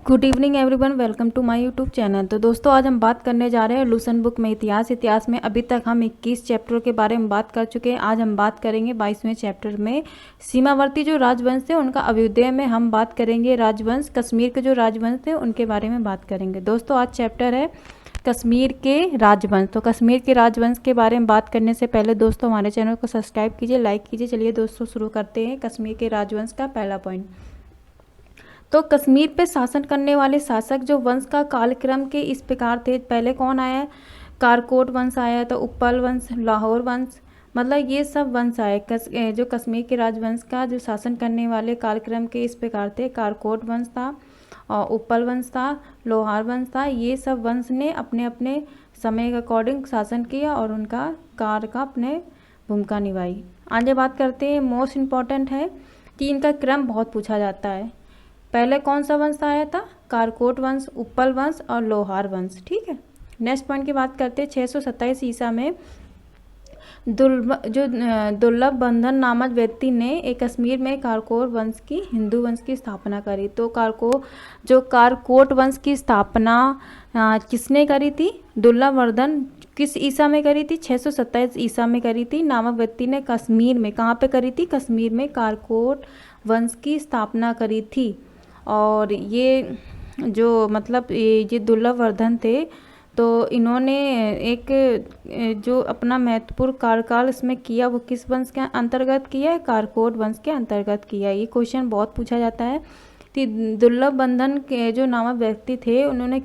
Good evening everyone, welcome to my YouTube channel. तो दोस्तों आज हम बात करने जा रहे हैं लूसन बुक में इतिहास में अभी तक हम 21 चैप्टर के बारे में बात कर चुके हैं। आज हम बात करेंगे 22वें चैप्टर में सीमावर्ती जो राजवंश थे उनका अभ्युदय में हम बात करेंगे। राजवंश कश्मीर के जो राजवंश थे उनके बारे में बात करेंगे। दोस्तों आज चैप्टर है कश्मीर के राजवंश। तो कश्मीर के राजवंश के बारे में बात करने से पहले दोस्तों हमारे चैनल को सब्सक्राइब कीजिए, लाइक कीजिए। चलिए दोस्तों शुरू करते हैं कश्मीर के राजवंश का पहला पॉइंट। तो कश्मीर पे शासन करने वाले शासक जो वंश का कालक्रम के इस प्रकार थे। पहले कौन आया? कारकोट वंश आया, तो उपल वंश, लाहौर वंश, मतलब ये सब वंश आए। जो कश्मीर के राजवंश का जो शासन करने वाले कालक्रम के इस प्रकार थे। कारकोट वंश था और उपल वंश था, लोहार वंश था। ये सब वंश ने अपने अपने समय के अकॉर्डिंग शासन किया और उनका कार्य का अपने भूमिका निभाई। आगे बात करते हैं, मोस्ट इम्पॉर्टेंट है कि इनका क्रम बहुत पूछा जाता है। पहले कौन सा वंश आया था? कारकोट वंश, उपल वंश और लोहार वंश। ठीक है, नेक्स्ट पॉइंट की बात करते हैं। 627 ईसा में दुर्लभ बंधन नामक व्यक्ति ने एक कश्मीर में कारकोट वंश की हिंदू वंश की स्थापना करी। तो कारकोट वंश की स्थापना किसने करी थी? दुर्लभ वर्धन किस ईसा में करी थी? 627 ईसा में करी थी। नामक व्यक्ति ने कश्मीर में, कहाँ पे करी थी? कश्मीर में कारकोट वंश की स्थापना करी थी। और ये जो मतलब ये दुर्लभ वर्धन थे, तो इन्होंने एक जो अपना महत्वपूर्ण कार्यकाल इसमें किया वो किस वंश के अंतर्गत किया है? कारकोट वंश के अंतर्गत किया। ये क्वेश्चन बहुत पूछा जाता है कि दुर्लभ बंधन के जो नामक व्यक्ति थे उन्होंने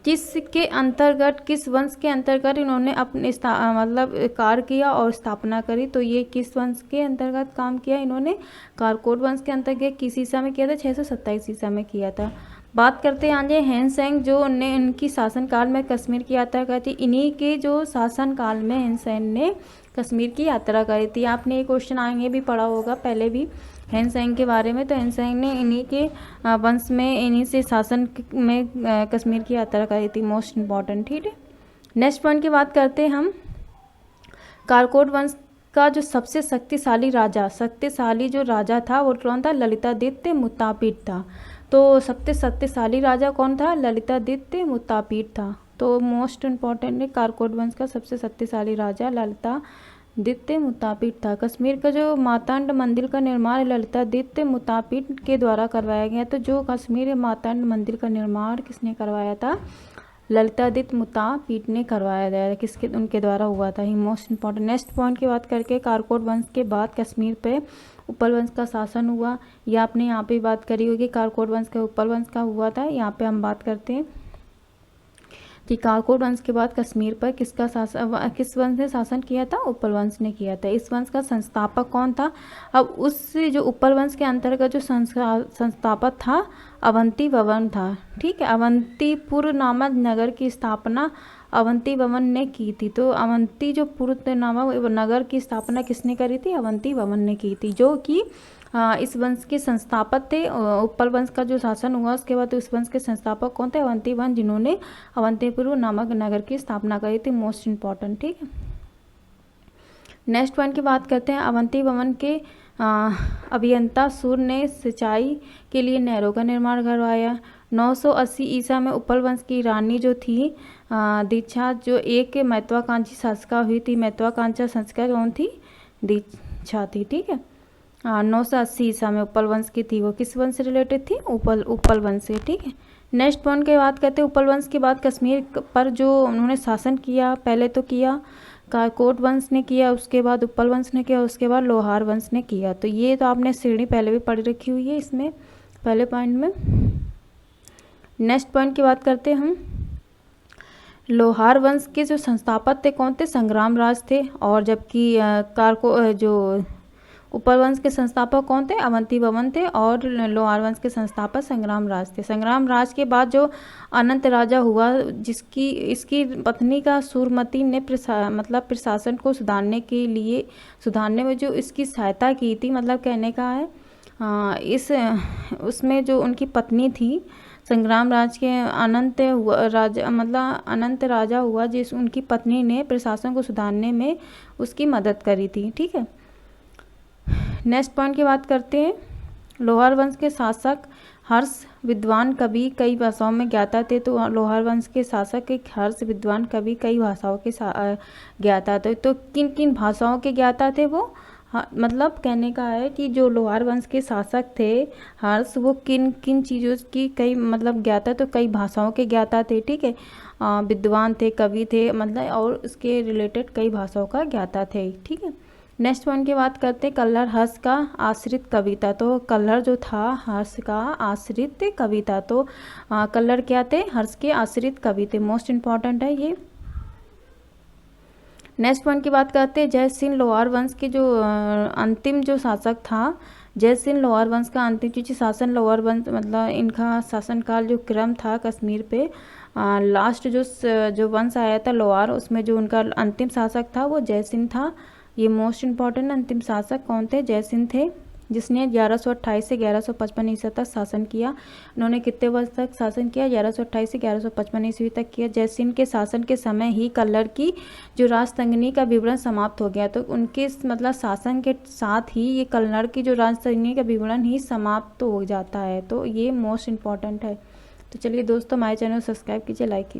किस के अंतर्गत, किस वंश के अंतर्गत इन्होंने अपने मतलब कार्य किया और स्थापना करी। तो ये किस वंश के अंतर्गत काम किया इन्होंने? कारकोट वंश के अंतर्गत। किस ईसा में किया था? 627 ईसा में किया था। बात करते हैं आगे हैनसेंग, जो उनने इनकी शासनकाल में कश्मीर की यात्रा करी थी। इन्हीं के जो शासनकाल में हैनसेंग ने कश्मीर की यात्रा करी थी। आपने ये क्वेश्चन आगे भी पढ़ा होगा पहले भी हैनसेंग के बारे में। तो हैनसेंग ने इन्हीं के वंश में, इन्हीं से शासन में कश्मीर की यात्रा करी थी। Most important. ठीक है, नेक्स्ट पॉइंट की बात करते हैं हम। कारकोट वंश का जो सबसे शक्तिशाली जो राजा था वो कौन था? ललितादित्य मुत्तापिड था। तो सबसे शक्तिशाली राजा कौन था? ललितादित्य मुत्तापिड था। तो मोस्ट इम्पॉर्टेंट है, कारकोट वंश का सबसे शक्तिशाली राजा ललितादित्य मुत्तापिड था। कश्मीर का जो मातांड मंदिर का निर्माण ललितादित्य मुत्तापिड के द्वारा करवाया गया। तो जो कश्मीर मातांड मंदिर का निर्माण किसने करवाया था? ललितादित्य मुत्तापिड ने करवाया गया। किसके? उनके द्वारा हुआ था। ही मोस्ट इम्पॉर्टेंट। नेक्स्ट पॉइंट की बात करके, कारकोट वंश के बाद कश्मीर पे उपल वंश का शासन हुआ। यह आपने यहाँ पे बात करी होगी, कारकोट वंश का उपल वंश का हुआ था। यहाँ पे हम बात करते हैं कि कारकोट वंश के बाद कश्मीर पर किस वंश ने शासन किया था? उपल वंश ने किया था। इस वंश का संस्थापक कौन था? अब उस जो उपल वंश के अंतर्गत जो संस्थापक था अवंती भवन था। ठीक है, अवंतीपुर नामक नगर की स्थापना अवंती भवन ने की थी। तो अवंती जो पुर नामक नगर की स्थापना किसने करी थी? अवंती भवन ने की थी, जो कि इस वंश के संस्थापक थे। उपल वंश का जो शासन हुआ उसके बाद इस वंश के संस्थापक कौन थे? अवंती भवन, जिन्होंने अवंतीपुर नामक नगर की स्थापना करी थी। Most important. ठीक है, नेक्स्ट पॉइंट की बात करते हैं। अवंती भवन के अभियंता सूर ने सिंचाई के लिए नहरों का निर्माण करवाया। 980 ईसा में उपल वंश की रानी जो थी दीक्षा, जो एक महत्वाकांक्षी शासिका हुई थी। महत्वाकांक्षा शासिका कौन थी? दीक्षा थी। ठीक है, 980 ईसा में उपल वंश की थी। वो किस वंश से रिलेटेड थी? उपल वंश से। ठीक है, नेक्स्ट पॉइंट की बात करते हैं। उपल वंश के बाद कश्मीर पर जो उन्होंने शासन किया, पहले तो किया कारकोट वंश ने किया, उसके बाद उपल वंश ने किया, उसके बाद लोहार वंश ने किया। तो ये तो आपने श्रेणी पहले भी पढ़ रखी हुई है इसमें पहले पॉइंट में। नेक्स्ट पॉइंट की बात करते हैं हम। लोहार वंश के जो संस्थापक थे कौन थे? संग्राम राज थे। और जबकि जो उपल वंश के संस्थापक कौन थे? अवंती भवन थे। और लोहार वंश के संस्थापक संग्राम राज थे। संग्राम राज के बाद जो अनंत राजा हुआ, इसकी पत्नी का सूरमती ने प्रशासन को सुधारने में जो इसकी सहायता की थी, मतलब कहने का है उसमें जो उनकी पत्नी थी संग्राम राज के अनंत राजा हुआ, जिस उनकी पत्नी ने प्रशासन को सुधारने में उसकी मदद करी थी। ठीक है, नेक्स्ट पॉइंट की बात करते हैं। लोहार वंश के शासक हर्ष विद्वान कवि कई भाषाओं में ज्ञाता थे। तो लोहार वंश के शासक एक हर्ष विद्वान कवि कई भाषाओं के ज्ञाता थे। तो किन किन भाषाओं के ज्ञाता थे वो? हाँ, मतलब कहने का है कि जो लोहार वंश के शासक थे हर्ष, वो किन किन चीज़ों की कई मतलब ज्ञाता, तो कई भाषाओं के ज्ञाता थे। ठीक है, विद्वान थे, कवि थे, मतलब और इसके रिलेटेड कई भाषाओं का ज्ञाता थे। ठीक है, नेक्स्ट वन की बात करते हैं, कल्हड़ हर्ष का आश्रित कविता। तो कल्हड़ जो था हर्ष का आश्रित कविता। तो कल्हड़ क्या थे? हर्ष के आश्रित कवि थे। मोस्ट इंपॉर्टेंट है ये। नेक्स्ट वन की बात करते हैं, जयसिंह लोहार वंश के जो अंतिम जो शासक था, जयसिंह लोहार वंश का अंतिम जो शासन, लोहार वंश मतलब इनका शासनकाल जो क्रम था कश्मीर पे, लास्ट जो वंश आया था लोहार, उसमें जो उनका अंतिम शासक था वो जयसिंह था। ये मोस्ट इंपॉर्टेंट अंतिम शासक कौन थे? जयसिंह थे, जिसने 1128 से 1155 ईस्वी तक शासन किया। इन्होंने कितने वर्ष तक शासन किया? 1128 से 1155 ईस्वी तक किया। जयसिंह के शासन के समय ही कल्हड़ की जो राजतंगनी का विवरण समाप्त हो गया। तो उनके मतलब शासन के साथ ही ये कल्हड़ की जो राजतंगनी का विवरण ही समाप्त हो जाता है। तो ये मोस्ट इंपॉर्टेंट है। तो चलिए दोस्तों, हमारे चैनल को सब्सक्राइब कीजिए, लाइक कीजिए।